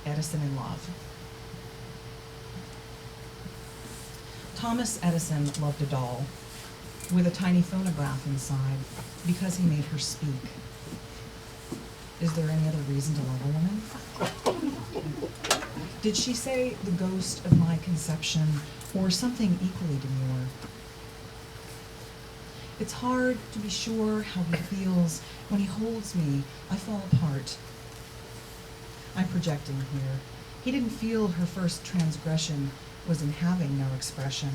Edison in love. Thomas Edison loved a doll with a tiny phonograph inside because he made her speak. Is there any other reason to love a woman? Did she say the ghost of my conception or something equally demure? It's hard to be sure how he feels when he holds me. I fall apart. I'm projecting here. He didn't feel her first transgression was in having no expression.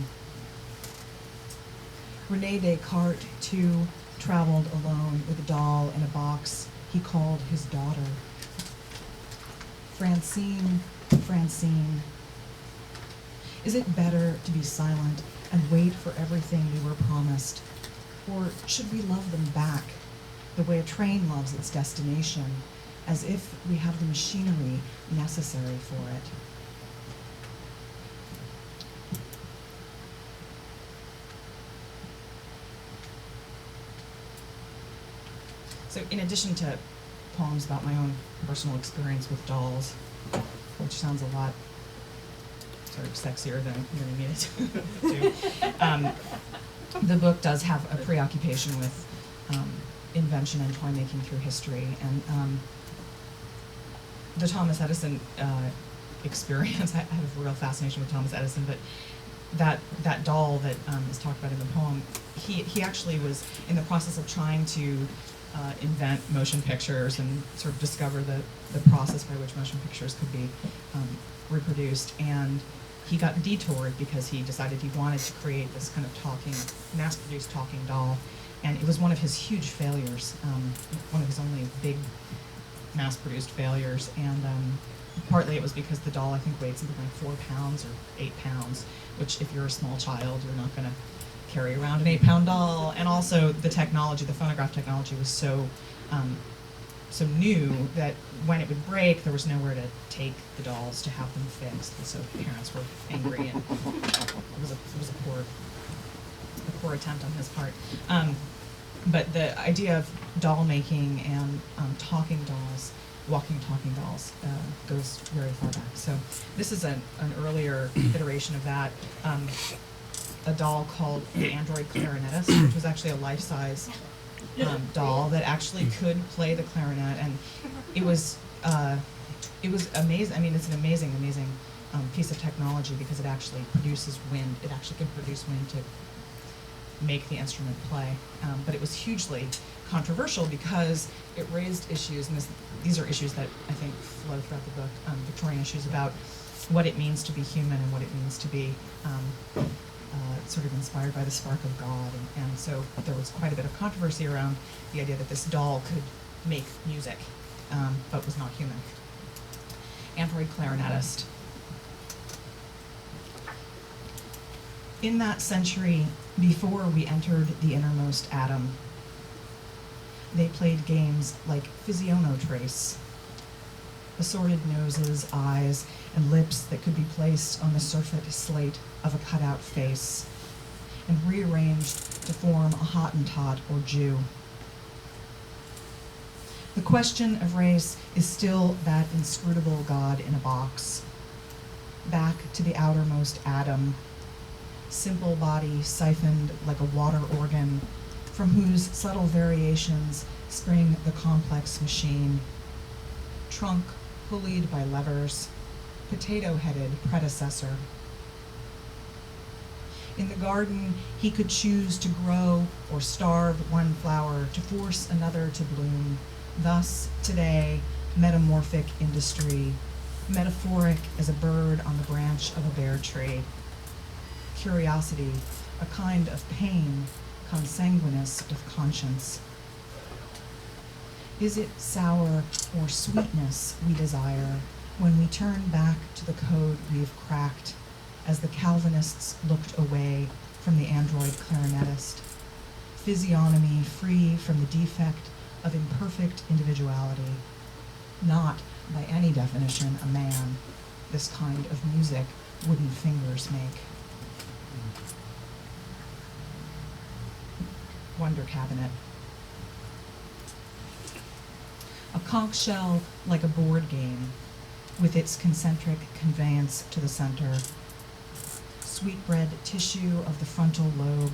Rene Descartes, too, traveled alone with a doll in a box he called his daughter. Francine, Francine, is it better to be silent and wait for everything we were promised? Or should we love them back, the way a train loves its destination, as if we have the machinery necessary for it? So in addition to poems about my own personal experience with dolls, which sounds a lot sort of sexier than I mean it to, the book does have a preoccupation with invention and toy making through history. And the Thomas Edison experience, I have a real fascination with Thomas Edison, but that doll that is talked about in the poem, he actually was in the process of trying to invent motion pictures and sort of discover the process by which motion pictures could be reproduced. And he got detoured because he decided he wanted to create this kind of mass-produced talking doll. And it was one of his huge failures, one of his only big mass-produced failures. And partly it was because the doll, I think, weighed something like 4 pounds or 8 pounds, which if you're a small child, you're not going to carry around an 8-pound doll. And also the technology, the phonograph technology, was so new that when it would break, there was nowhere to take the dolls to have them fixed. And so parents were angry, and it was a poor attempt on his part. But the idea of doll making and talking dolls, walking talking dolls, goes very far back. So this is an earlier iteration of that. A doll called the Android Clarinetist, which was actually a life-size doll that actually could play the clarinet, and it was amazing. I mean, it's an amazing piece of technology because it actually produces wind. It actually can produce wind to make the instrument play. But it was hugely controversial because it raised issues, and these are issues that I think flow throughout the book, Victorian issues about what it means to be human and what it means to be sort of inspired by the spark of God. And so there was quite a bit of controversy around the idea that this doll could make music, but was not human. Android Clarinetist. In that century, before we entered the innermost atom, they played games like Physionotrace, assorted noses, eyes, and lips that could be placed on the surfeit slate of a cutout face and rearranged to form a Hottentot or Jew. The question of race is still that inscrutable God in a box. Back to the outermost atom, simple body siphoned like a water organ, from whose subtle variations spring the complex machine. Trunk pulleyed by levers, potato-headed predecessor. In the garden, he could choose to grow or starve one flower to force another to bloom. Thus, today, metamorphic industry, metaphoric as a bird on the branch of a bare tree. Curiosity, a kind of pain, consanguineous with conscience. Is it sour or sweetness we desire when we turn back to the code we've cracked, as the Calvinists looked away from the android clarinetist? Physiognomy free from the defect of imperfect individuality. Not, by any definition, a man. This kind of music wooden fingers make. Wonder Cabinet. A conch shell like a board game, with its concentric conveyance to the center, sweetbread tissue of the frontal lobe,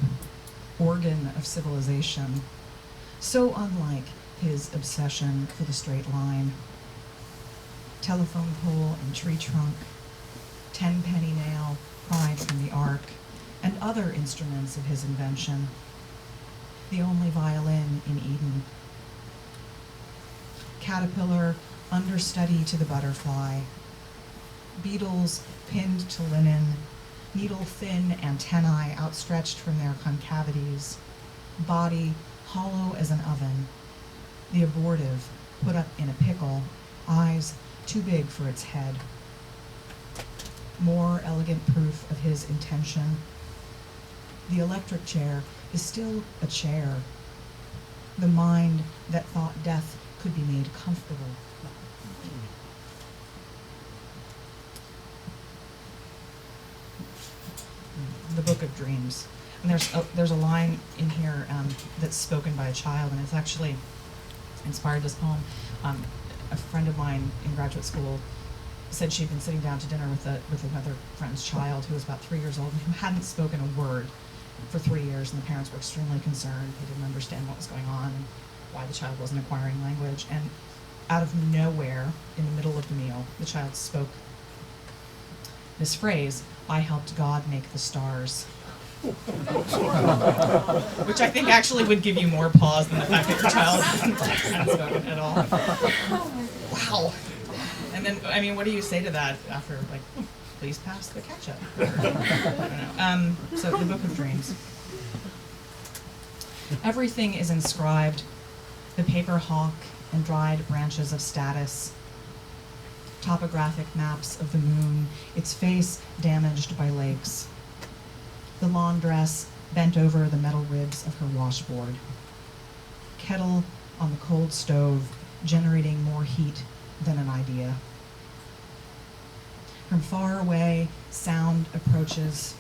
organ of civilization, so unlike his obsession for the straight line. Telephone pole and tree trunk, 10-penny nail pried from the ark, and other instruments of his invention. The only violin in Eden. Caterpillar, understudy to the butterfly. Beetles pinned to linen, needle-thin antennae outstretched from their concavities. Body hollow as an oven. The abortive put up in a pickle, eyes too big for its head. More elegant proof of his intention. The electric chair is still a chair. The mind that thought death could be made comfortable. The Book of Dreams. And there's a line in here that's spoken by a child, and it's actually inspired this poem. A friend of mine in graduate school said she'd been sitting down to dinner with another friend's child who was about 3 years old and who hadn't spoken a word for 3 years, and the parents were extremely concerned. They didn't understand what was going on and why the child wasn't acquiring language. And out of nowhere, in the middle of the meal, the child spoke this phrase, "I helped God make the stars." Which I think actually would give you more pause than the fact that your child hadn't spoken at all. Wow. And then, I mean, what do you say to that after, like, please pass the ketchup? Or, I don't know. So, the Book of Dreams. Everything is inscribed. The paper hawk and dried branches of status. Topographic maps of the moon, its face damaged by lakes. The laundress bent over the metal ribs of her washboard. Kettle on the cold stove, generating more heat than an idea. From far away, sound approaches.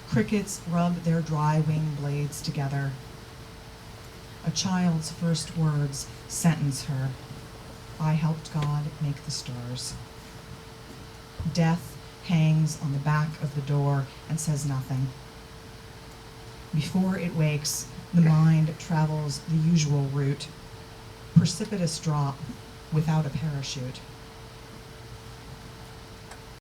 Crickets rub their dry wing blades together. A child's first words sentence her. I helped God make the stars. Death hangs on the back of the door and says nothing. Before it wakes, the mind travels the usual route. Precipitous drop without a parachute.